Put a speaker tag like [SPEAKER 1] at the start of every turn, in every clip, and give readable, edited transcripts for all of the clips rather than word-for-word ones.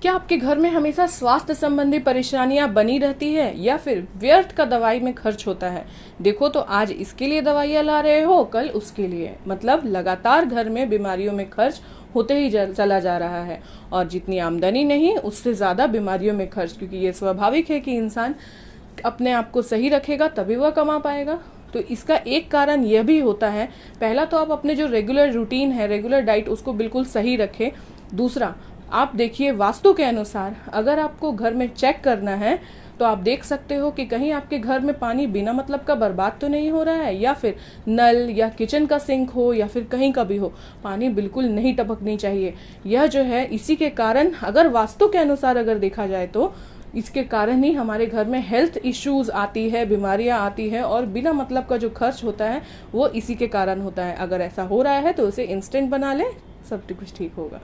[SPEAKER 1] क्या आपके घर में हमेशा स्वास्थ्य संबंधी परेशानियां बनी रहती है या फिर व्यर्थ का दवाई में खर्च होता है? देखो तो आज इसके लिए दवाइयां ला रहे हो, कल उसके लिए, मतलब लगातार घर में बीमारियों में खर्च होते ही चला जा रहा है। और जितनी आमदनी नहीं उससे ज्यादा बीमारियों में खर्च, क्योंकि ये स्वाभाविक है कि इंसान अपने आप को सही रखेगा तभी वह कमा पाएगा। तो इसका एक कारण यह भी होता है, पहला तो आप अपने जो रेगुलर रूटीन है, रेगुलर डाइट, उसको बिल्कुल सही रखें। दूसरा, आप देखिए वास्तु के अनुसार अगर आपको घर में चेक करना है तो आप देख सकते हो कि कहीं आपके घर में पानी बिना मतलब का बर्बाद तो नहीं हो रहा है, या फिर नल या किचन का सिंक हो या फिर कहीं का भी हो, पानी बिल्कुल नहीं टपकनी चाहिए। यह जो है इसी के कारण, अगर वास्तु के अनुसार अगर देखा जाए तो इसके कारण ही हमारे घर में हेल्थ इश्यूज आती है, बीमारियां आती है, और बिना मतलब का जो खर्च होता है वो इसी के कारण होता है। अगर ऐसा हो रहा है तो उसे इंस्टेंट बना ले, सब कुछ ठीक होगा।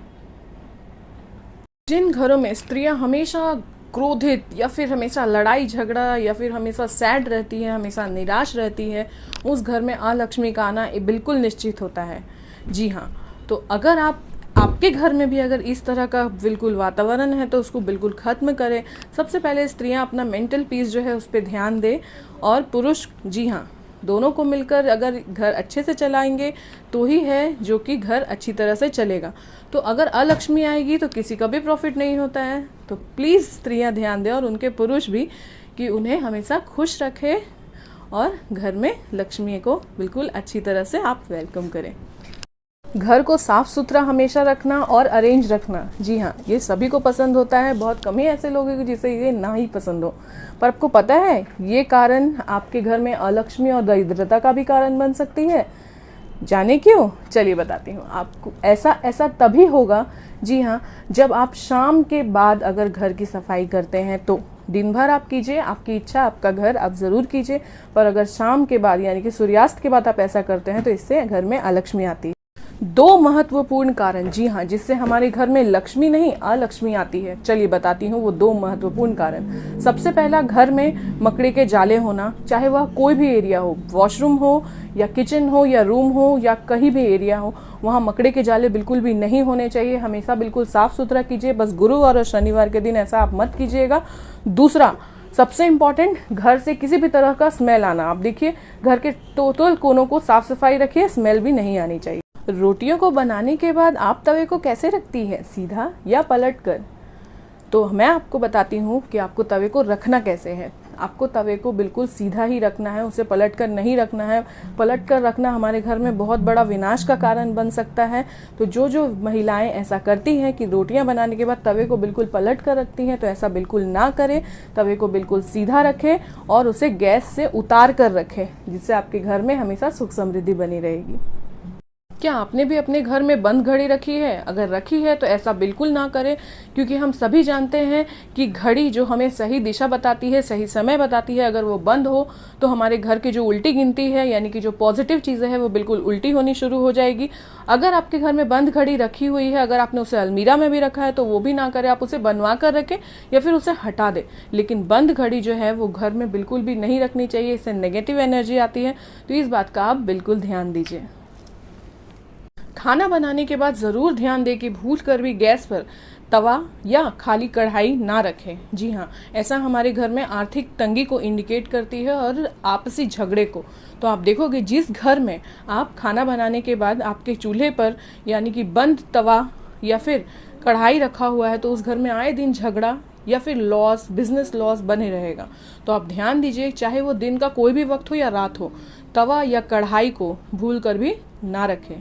[SPEAKER 1] जिन घरों में स्त्रियां हमेशा क्रोधित या फिर हमेशा लड़ाई झगड़ा या फिर हमेशा सैड रहती है, हमेशा निराश रहती है, उस घर में अलक्ष्मी का आना बिल्कुल निश्चित होता है। जी हाँ, तो अगर आपके घर में भी अगर इस तरह का बिल्कुल वातावरण है तो उसको बिल्कुल खत्म करें। सबसे पहले स्त्रियां अपना मेंटल पीस जो है उस पर ध्यान दें, और पुरुष, जी हाँ, दोनों को मिलकर अगर घर अच्छे से चलाएंगे तो ही है जो कि घर अच्छी तरह से चलेगा। तो अगर अलक्ष्मी आएगी तो किसी का भी प्रॉफिट नहीं होता है। तो प्लीज़ स्त्रियां ध्यान दें, और उनके पुरुष भी, कि उन्हें हमेशा खुश रखें और घर में लक्ष्मी को बिल्कुल अच्छी तरह से आप वेलकम करें। घर को साफ सुथरा हमेशा रखना और अरेंज रखना, जी हाँ, ये सभी को पसंद होता है। बहुत कम ही ऐसे लोग हैं जिसे ये ना ही पसंद हो। पर आपको पता है ये कारण आपके घर में अलक्ष्मी और दरिद्रता का भी कारण बन सकती है। जाने क्यों? चलिए बताती हूँ आपको। ऐसा तभी होगा, जी हाँ, जब आप शाम के बाद अगर घर की सफाई करते हैं तो दिन भर आप कीजिए, आपकी इच्छा, आपका घर आप जरूर कीजिए, पर अगर शाम के बाद यानी कि सूर्यास्त के बाद आप ऐसा करते हैं तो इससे घर में अलक्ष्मी आती है। दो महत्वपूर्ण कारण, जी हाँ, जिससे हमारे घर में लक्ष्मी नहीं अलक्ष्मी आती है। चलिए बताती हूँ वो दो महत्वपूर्ण कारण। सबसे पहला, घर में मकड़ी के जाले होना, चाहे वह कोई भी एरिया हो, वॉशरूम हो या किचन हो या रूम हो या कहीं भी एरिया हो, वहाँ मकड़ी के जाले बिल्कुल भी नहीं होने चाहिए। हमेशा बिल्कुल साफ सुथरा कीजिए, बस गुरुवार और शनिवार के दिन ऐसा आप मत कीजिएगा। दूसरा, सबसे इम्पोर्टेंट, घर से किसी भी तरह का स्मेल आना, आप देखिए घर के टोटल कोनों को साफ सफाई रखिए, स्मेल भी नहीं आनी चाहिए। रोटियों को बनाने के बाद आप तवे को कैसे रखती है, सीधा या पलट कर? तो मैं आपको बताती हूँ कि आपको तवे को रखना कैसे है। आपको तवे को बिल्कुल सीधा ही रखना है, उसे पलट कर नहीं रखना है। पलट कर रखना हमारे घर में बहुत बड़ा विनाश का कारण बन सकता है। तो जो महिलाएं ऐसा करती हैं कि रोटियां बनाने के बाद तवे को बिल्कुल पलट कर रखती हैं, तो ऐसा बिल्कुल ना करें। तवे को बिल्कुल सीधा रखें और उसे गैस से उतार कर रखें, जिससे आपके घर में हमेशा सुख समृद्धि बनी रहेगी। क्या आपने भी अपने घर में बंद घड़ी रखी है? अगर रखी है तो ऐसा बिल्कुल ना करें, क्योंकि हम सभी जानते हैं कि घड़ी जो हमें सही दिशा बताती है, सही समय बताती है, अगर वो बंद हो तो हमारे घर की जो उल्टी गिनती है, यानी कि जो पॉजिटिव चीज़ें हैं, वो बिल्कुल उल्टी होनी शुरू हो जाएगी। अगर आपके घर में बंद घड़ी रखी हुई है, अगर आपने उसे अलमीरा में भी रखा है तो वो भी ना करें, आप उसे बनवा कर रखें या फिर उसे हटा दें। लेकिन बंद घड़ी जो है वो घर में बिल्कुल भी नहीं रखनी चाहिए, इससे नेगेटिव एनर्जी आती है। तो इस बात का आप बिल्कुल ध्यान दीजिए। खाना बनाने के बाद जरूर ध्यान दें कि भूल कर भी गैस पर तवा या खाली कढ़ाई ना रखें। जी हाँ, ऐसा हमारे घर में आर्थिक तंगी को इंडिकेट करती है और आपसी झगड़े को। तो आप देखोगे जिस घर में आप खाना बनाने के बाद आपके चूल्हे पर यानी कि बंद तवा या फिर कढ़ाई रखा हुआ है, तो उस घर में आए दिन झगड़ा या फिर लॉस, बिजनेस लॉस बने रहेगा। तो आप ध्यान दीजिए, चाहे वो दिन का कोई भी वक्त हो या रात हो, तवा या कढ़ाई को भूल कर भी ना रखें।